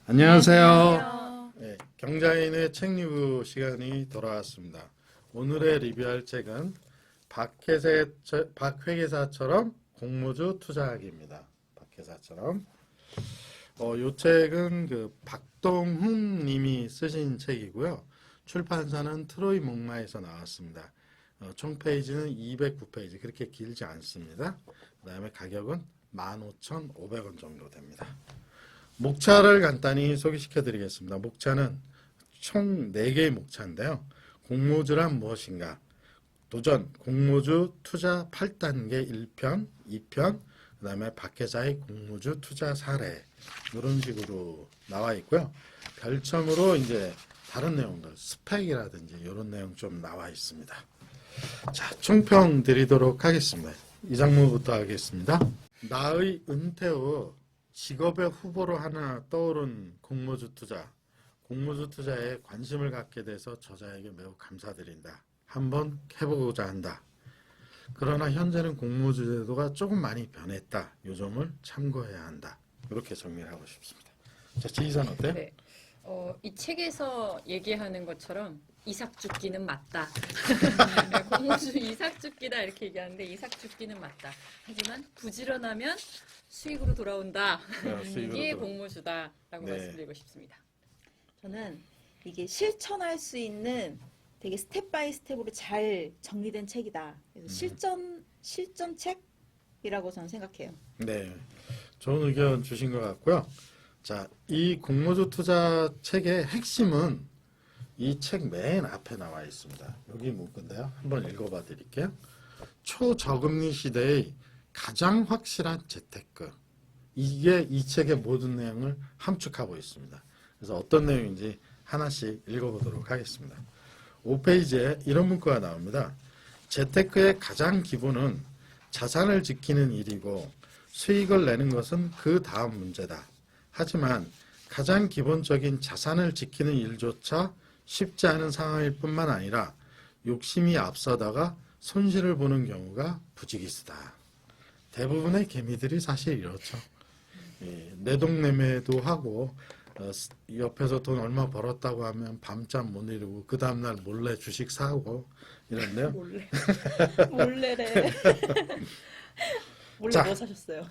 안녕하세요. 네, 경자인의 책 리뷰 시간이 돌아왔습니다. 오늘의 리뷰할 책은 박회계사처럼 공모주 투자하기입니다. 박회사처럼. 이 책은 박동훈 님이 쓰신 책이고요. 출판사는 트로이 목마에서 나왔습니다. 총 페이지는 209페이지, 그렇게 길지 않습니다. 그 다음에 가격은 15,500원 정도 됩니다. 목차를 간단히 소개시켜 드리겠습니다. 목차는 총 4개의 목차인데요. 공모주란 무엇인가? 도전, 공모주 투자 8단계 1편, 2편, 그 다음에 박회사의 공모주 투자 사례, 이런 식으로 나와 있고요. 별첨으로 이제 다른 내용들, 스펙이라든지 이런 내용 좀 나와 있습니다. 자, 총평 드리도록 하겠습니다. 이 장면부터 하겠습니다. 나의 은퇴 후 직업의 후보로 하나 떠오른 공모주 투자. 공모주 투자에 관심을 갖게 돼서 저자에게 매우 감사드린다. 한번 해보고자 한다. 그러나 현재는 공모주 제도가 조금 많이 변했다. 이 점을 참고해야 한다. 이렇게 정리를 하고 싶습니다. 자, 지희선 어때요? 네. 이 책에서 얘기하는 것처럼 이삭죽기는 맞다. 공모주 이삭죽기다 이렇게 얘기하는데 이삭죽기는 맞다. 하지만 부지런하면 수익으로 돌아온다. 이게 공모주다라고 네. 말씀드리고 싶습니다. 저는 이게 실천할 수 있는 되게 스텝 바이 스텝으로 잘 정리된 책이다. 그래서 실전 책이라고 저는 생각해요. 네, 좋은 의견 주신 것 같고요. 자, 이 공모주 투자 책의 핵심은 이 책 맨 앞에 나와 있습니다. 여기 문구인데요. 한번 읽어봐 드릴게요. 초저금리 시대의 가장 확실한 재테크. 이게 이 책의 모든 내용을 함축하고 있습니다. 그래서 어떤 내용인지 하나씩 읽어보도록 하겠습니다. 5페이지에 이런 문구가 나옵니다. 재테크의 가장 기본은 자산을 지키는 일이고 수익을 내는 것은 그 다음 문제다. 하지만 가장 기본적인 자산을 지키는 일조차 쉽지 않은 상황일 뿐만 아니라 욕심이 앞서다가 손실을 보는 경우가 부지기수다. 대부분의 개미들이 사실 이렇죠. 내동내매도 하고 옆에서 돈 얼마 벌었다고 하면 밤잠 못 이루고 그 다음날 몰래 주식 사고 이런데요. 몰래래. 몰래 자. 뭐 사셨어요?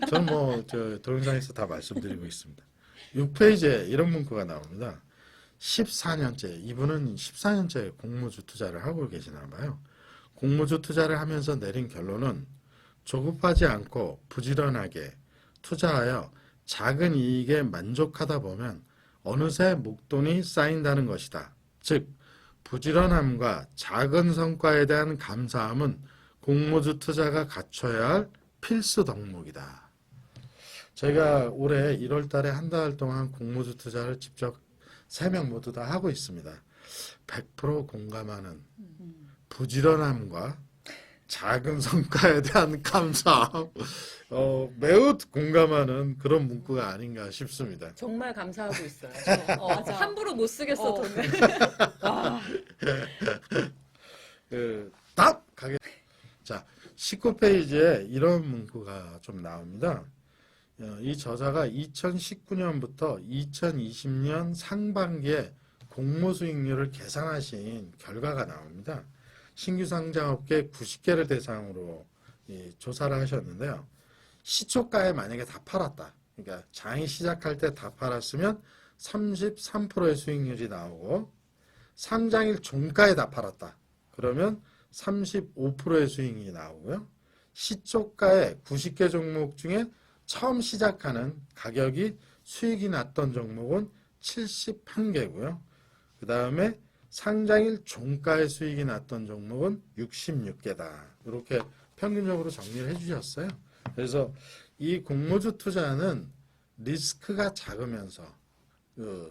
저는 동영상에서 다 말씀드리고 있습니다. 6페이지에 이런 문구가 나옵니다. 14년째, 이분은 14년째 공모주 투자를 하고 계시나 봐요. 공모주 투자를 하면서 내린 결론은 조급하지 않고 부지런하게 투자하여 작은 이익에 만족하다 보면 어느새 목돈이 쌓인다는 것이다. 즉, 부지런함과 작은 성과에 대한 감사함은 공모주 투자가 갖춰야 할 필수 덕목이다. 저희가 올해 1월 달에 한 달 동안 공모주 투자를 직접 3명 모두 다 하고 있습니다. 100% 공감하는 부지런함과 작은 성과에 대한 감사함, 매우 공감하는 그런 문구가 아닌가 싶습니다. 정말 감사하고 있어요. 맞아. 함부로 못 쓰겠어 돈을. 답! 가게. 자, 19페이지에 이런 문구가 좀 나옵니다. 이 저자가 2019년부터 2020년 상반기에 공모 수익률을 계산하신 결과가 나옵니다. 신규 상장업계 90개를 대상으로 조사를 하셨는데요. 시초가에 만약에 다 팔았다. 그러니까 장이 시작할 때 다 팔았으면 33%의 수익률이 나오고 상장일 종가에 다 팔았다. 그러면 35%의 수익이 나오고요. 시초가에 90개 종목 중에 처음 시작하는 가격이 수익이 났던 종목은 71개고요. 그 다음에 상장일 종가의 수익이 났던 종목은 66개다. 이렇게 평균적으로 정리를 해주셨어요. 그래서 이 공모주 투자는 리스크가 작으면서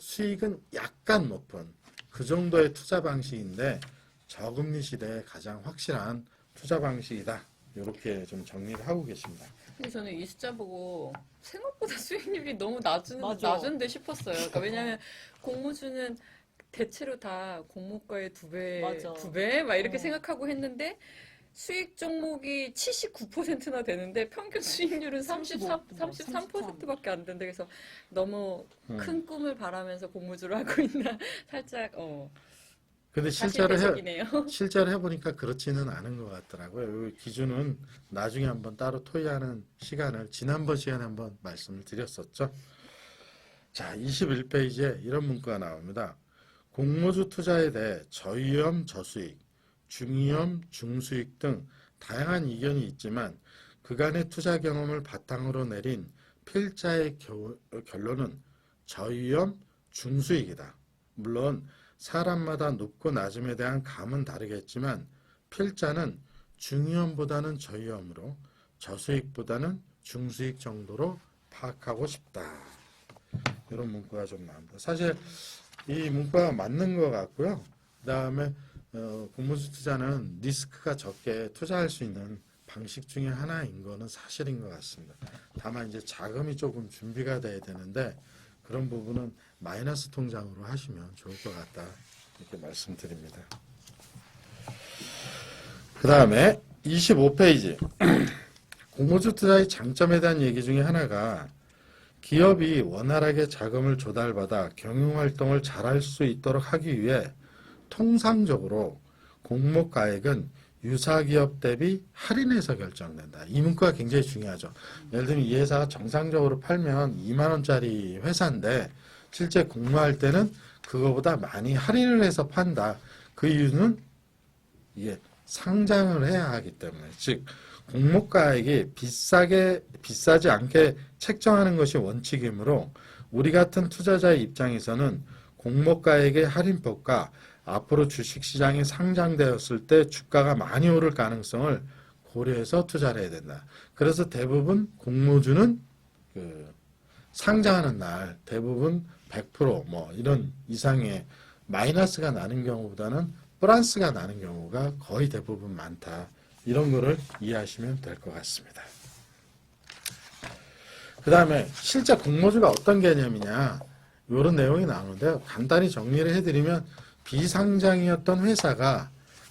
수익은 약간 높은 그 정도의 투자 방식인데 저금리 시대에 가장 확실한 투자 방식이다. 이렇게 좀 정리를 하고 계십니다. 근데 저는 이 숫자 보고 생각보다 수익률이 너무 맞아. 낮은데 싶었어요. 그러니까 왜냐하면 공모주는 대체로 다 공모가의 맞아. 두 배 막 이렇게 생각하고 했는데 수익 종목이 79%나 되는데 평균 수익률은 33%밖에 안 된다. 그래서 너무 큰 꿈을 바라면서 공모주를 하고 있나 살짝 근데 사실대적이네요. 실제로 해보니까 그렇지는 않은 것 같더라고요. 이 기준은 나중에 한번 따로 토의하는 시간을 지난번 시간에 한번 말씀을 드렸었죠. 자, 21페이지에 이런 문구가 나옵니다. 공모주 투자에 대해 저위험 저수익, 중위험 중수익 등 다양한 의견이 있지만 그간의 투자 경험을 바탕으로 내린 필자의 결론은 저위험 중수익이다. 물론 사람마다 높고 낮음에 대한 감은 다르겠지만 필자는 중위험보다는 저위험으로 저수익보다는 중수익 정도로 파악하고 싶다. 이런 문구가 좀 나옵니다. 사실 이 문구가 맞는 것 같고요. 그 다음에 공모주 투자는 리스크가 적게 투자할 수 있는 방식 중에 하나인 거는 사실인 것 같습니다. 다만 이제 자금이 조금 준비가 돼야 되는데 그런 부분은 마이너스 통장으로 하시면 좋을 것 같다. 이렇게 말씀드립니다. 그 다음에 25페이지 공모주 투자의 장점에 대한 얘기 중에 하나가 기업이 원활하게 자금을 조달받아 경영활동을 잘할 수 있도록 하기 위해 통상적으로 공모가액은 유사기업 대비 할인해서 결정된다. 이 문구가 굉장히 중요하죠. 예를 들면 이 회사가 정상적으로 팔면 2만 원짜리 회사인데 실제 공모할 때는 그거보다 많이 할인을 해서 판다. 그 이유는 이게 상장을 해야 하기 때문에 즉 공모가액이 비싸지 않게 책정하는 것이 원칙이므로 우리 같은 투자자의 입장에서는 공모가액의 할인폭과 앞으로 주식시장에 상장되었을 때 주가가 많이 오를 가능성을 고려해서 투자를 해야 된다. 그래서 대부분 공모주는 상장하는 날 대부분 100% 이런 이상의 마이너스가 나는 경우보다는 플러스가 나는 경우가 거의 대부분 많다. 이런 거를 이해하시면 될 것 같습니다. 그 다음에 실제 공모주가 어떤 개념이냐 이런 내용이 나오는데요. 간단히 정리를 해드리면 비상장이었던 회사가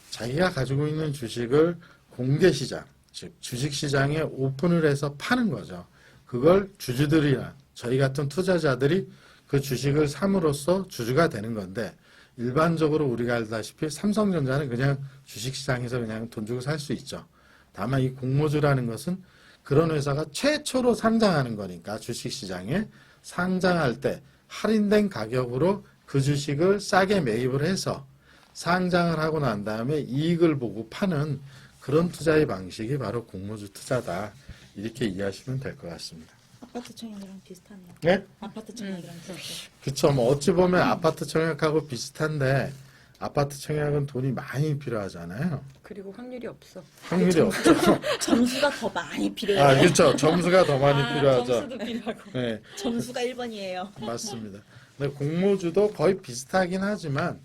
자기가 가지고 있는 주식을 공개시장, 즉 주식시장에 오픈을 해서 파는 거죠. 그걸 주주들이나 저희 같은 투자자들이 그 주식을 삼으로써 주주가 되는 건데 일반적으로 우리가 알다시피 삼성전자는 그냥 주식시장에서 그냥 돈 주고 살 수 있죠. 다만 이 공모주라는 것은 그런 회사가 최초로 상장하는 거니까 주식시장에 상장할 때 할인된 가격으로 그 주식을 싸게 매입을 해서 상장을 하고 난 다음에 이익을 보고 파는 그런 투자의 방식이 바로 공모주 투자다. 이렇게 이해하시면 될 것 같습니다. 아파트 청약이랑 비슷하네요. 네? 아파트 청약이랑 비슷해요. 그쵸. 어찌 보면 아파트 청약하고 비슷한데 아파트 청약은 돈이 많이 필요하잖아요. 그리고 확률이 없어. 확률이 없죠. 점수가 더 많이 필요해요. 아, 그렇죠. 점수가 더 많이 필요하죠. 점수도 필요하고. 네, 점수가 1번이에요. 맞습니다. 근데 공모주도 거의 비슷하긴 하지만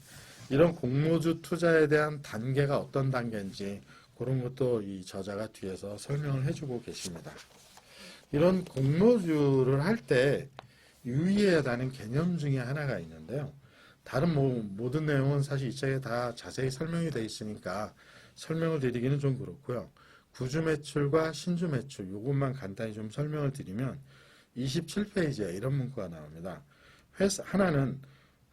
이런 공모주 투자에 대한 단계가 어떤 단계인지 그런 것도 이 저자가 뒤에서 설명을 해주고 계십니다. 이런 공모주를 할 때 유의해야 하는 개념 중에 하나가 있는데요. 다른 모든 내용은 사실 이 책에 다 자세히 설명이 되어 있으니까 설명을 드리기는 좀 그렇고요. 구주 매출과 신주 매출 이것만 간단히 좀 설명을 드리면 27페이지에 이런 문구가 나옵니다. 하나는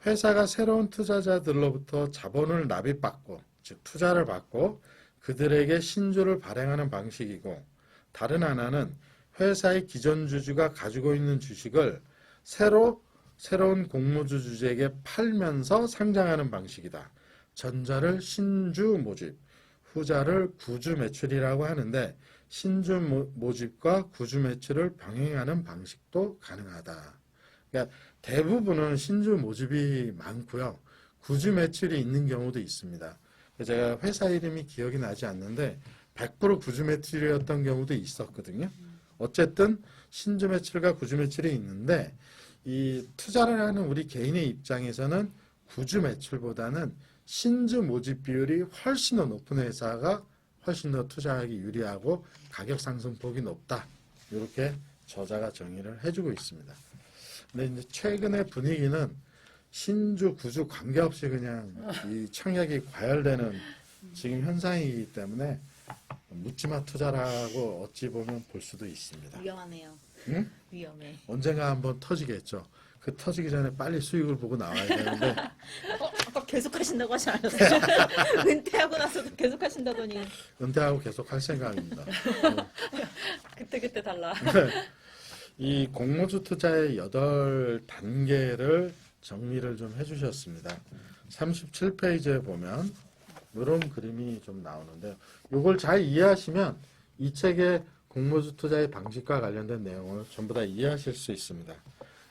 회사가 새로운 투자자들로부터 자본을 납입받고 즉 투자를 받고 그들에게 신주를 발행하는 방식이고 다른 하나는 회사의 기존 주주가 가지고 있는 주식을 새로운 공모주 주주에게 팔면서 상장하는 방식이다. 전자를 신주 모집, 후자를 구주 매출이라고 하는데 신주 모집과 구주 매출을 병행하는 방식도 가능하다. 그러니까 대부분은 신주 모집이 많고요. 구주 매출이 있는 경우도 있습니다. 제가 회사 이름이 기억이 나지 않는데 100% 구주 매출이었던 경우도 있었거든요. 어쨌든 신주 매출과 구주 매출이 있는데 이 투자를 하는 우리 개인의 입장에서는 구주 매출보다는 신주 모집 비율이 훨씬 더 높은 회사가 훨씬 더 투자하기 유리하고 가격 상승폭이 높다. 이렇게 저자가 정의를 해주고 있습니다. 근데 이제 최근의 분위기는 신주, 구주 관계없이 그냥 이 청약이 과열되는 지금 현상이기 때문에 묻지마 투자라고 어찌 보면 볼 수도 있습니다. 위험하네요. 응? 위험해. 언젠가 한번 터지겠죠. 그 터지기 전에 빨리 수익을 보고 나와야 되는데 아까 계속 하신다고 하지 않았어요? 은퇴하고 나서도 계속 하신다더니. 은퇴하고 계속 할 생각입니다. 그때 달라. 이 공모주 투자의 8단계를 정리를 좀 해주셨습니다. 37페이지에 보면 이런 그림이 좀 나오는데요. 이걸 잘 이해하시면 이 책의 공모주 투자의 방식과 관련된 내용을 전부 다 이해하실 수 있습니다.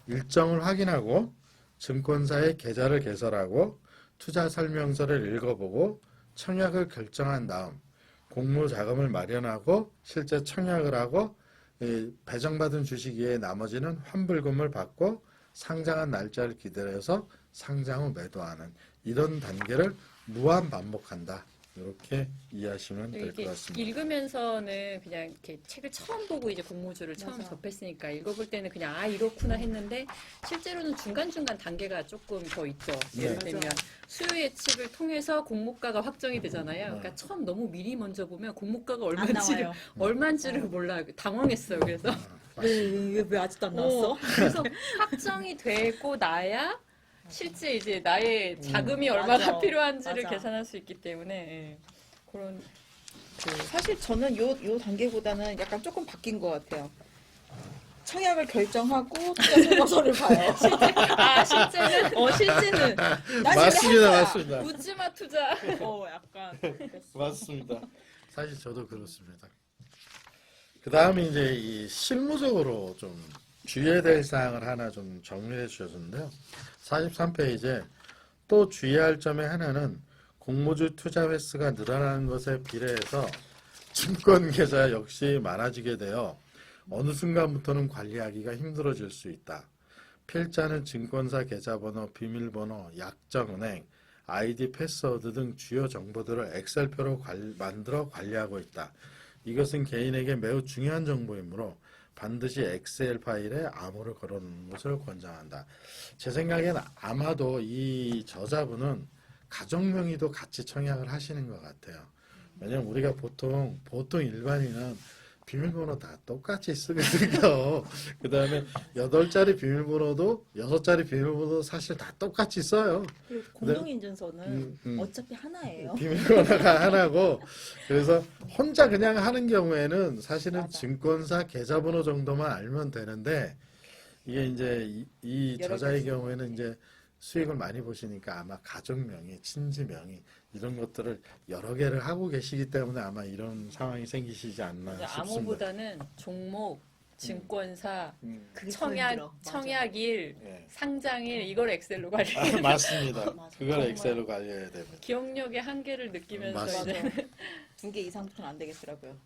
일정을 확인하고 증권사의 계좌를 개설하고 투자 설명서를 읽어보고 청약을 결정한 다음 공모 자금을 마련하고 실제 청약을 하고 배정받은 주식 외에 나머지는 환불금을 받고 상장한 날짜를 기다려서 상장 후 매도하는 이런 단계를 무한 반복한다. 이렇게 이해하시면 될 것 이게 같습니다. 읽으면서는 그냥 이렇게 책을 처음 보고 이제 공모주를 처음 맞아. 접했으니까 읽어볼 때는 그냥 이렇구나 했는데 실제로는 중간중간 단계가 조금 더 있죠. 예를 네. 들면 맞아. 수요 예측을 통해서 공모가가 확정이 되잖아요. 그러니까 처음 너무 미리 먼저 보면 공모가가 안 얼마인지를 나와요. 얼마인지를 몰라요. 당황했어요. 그래서 왜 아직도 안 나왔어? 그래서 확정이 되고 나야 실제 이제 나의 자금이 얼마나 맞아. 필요한지를 맞아. 계산할 수 있기 때문에 예. 그런 사실 저는 요 단계보다는 약간 조금 바뀐 것 같아요. 청약을 결정하고 투자 설명서를 봐요. 실제는 실제는 난 이제 할 맞습니다, 거야. 맞습니다. 묻지마 투자. 약간 그랬어. 맞습니다. 사실 저도 그렇습니다. 그 다음에 이제 이 실무적으로 좀 주의해야 될 사항을 하나 좀 정리해 주셨는데요. 43페이지에 또 주의할 점의 하나는 공모주 투자 횟수가 늘어나는 것에 비례해서 증권 계좌 역시 많아지게 되어 어느 순간부터는 관리하기가 힘들어질 수 있다. 필자는 증권사 계좌번호, 비밀번호, 약정은행, 아이디, 패스워드 등 주요 정보들을 엑셀표로 만들어 관리하고 있다. 이것은 개인에게 매우 중요한 정보이므로 반드시 엑셀 파일에 암호를 걸어놓는 것을 권장한다. 제 생각엔 아마도 이 저자분은 가족명의도 같이 청약을 하시는 것 같아요. 왜냐면 우리가 보통 일반인은 비밀번호 다 똑같이 쓰거든요. 그 다음에 8자리 비밀번호도 6자리 비밀번호도 사실 다 똑같이 써요. 그리고 공동인증서는 어차피 하나예요. 비밀번호가 하나고 그래서 혼자 그냥 하는 경우에는 사실은 맞아. 증권사 계좌번호 정도만 알면 되는데 이게 이제 이 여러 저자의 가지. 경우에는 이제 수익을 많이 보시니까 아마 가족 명의, 친지 명의 이런 것들을 여러 개를 하고 계시기 때문에 아마 이런 상황이 생기시지 않나 싶습니다. 암호보다는 종목, 증권사, 그게 더 청약, 힘들어. 맞아. 청약일, 예. 상장일 이걸 엑셀로 관리. 맞습니다. 맞아. 그걸 정말. 엑셀로 관리해야 됩니다. 기억력의 한계를 느끼면서 맞습니다. 이제 2개 이상부터는 안 되겠더라고요.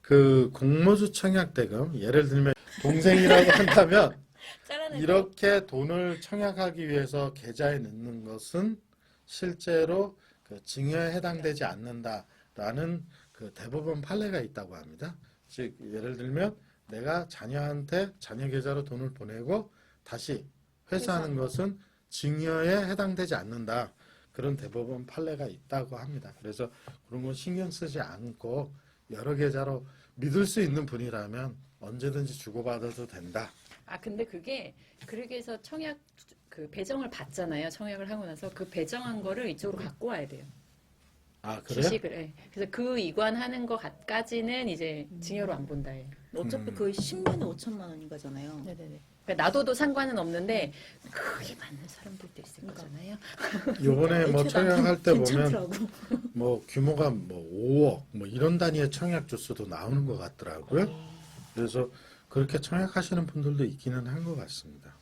그 공모주 청약 대금 예를 들면 동생이라고 한다면 잘라내고 이렇게 돈을 청약하기 위해서 계좌에 넣는 것은 실제로 그 증여에 해당되지 않는다라는 그 대법원 판례가 있다고 합니다. 즉 예를 들면 내가 자녀한테 자녀 계좌로 돈을 보내고 다시 회수하는 것은 증여에 해당되지 않는다. 그런 대법원 판례가 있다고 합니다. 그래서 그런 건 신경 쓰지 않고 여러 계좌로 믿을 수 있는 분이라면 언제든지 주고받아도 된다. 근데 그게 그렇게 해서 청약 그 배정을 받잖아요. 청약을 하고 나서 그 배정한 거를 이쪽으로 갖고 와야 돼요. 아, 그래요? 주식을. 예. 그래서 그 이관하는 거까지는 이제 증여로 안 본다예요. 어차피 거의 10년에 5천만 원인 거잖아요. 네네네. 그러니까 놔둬도 상관은 없는데 그게 맞는 사람들도 있을 그러니까. 거잖아요. 요번에 뭐 애초에 나는 청약할 때 보면 괜찮더라고. 뭐 규모가 뭐 5억 뭐 이런 단위의 청약 주수도 나오는 것 같더라고요. 그래서 그렇게 청약하시는 분들도 있기는 한 것 같습니다.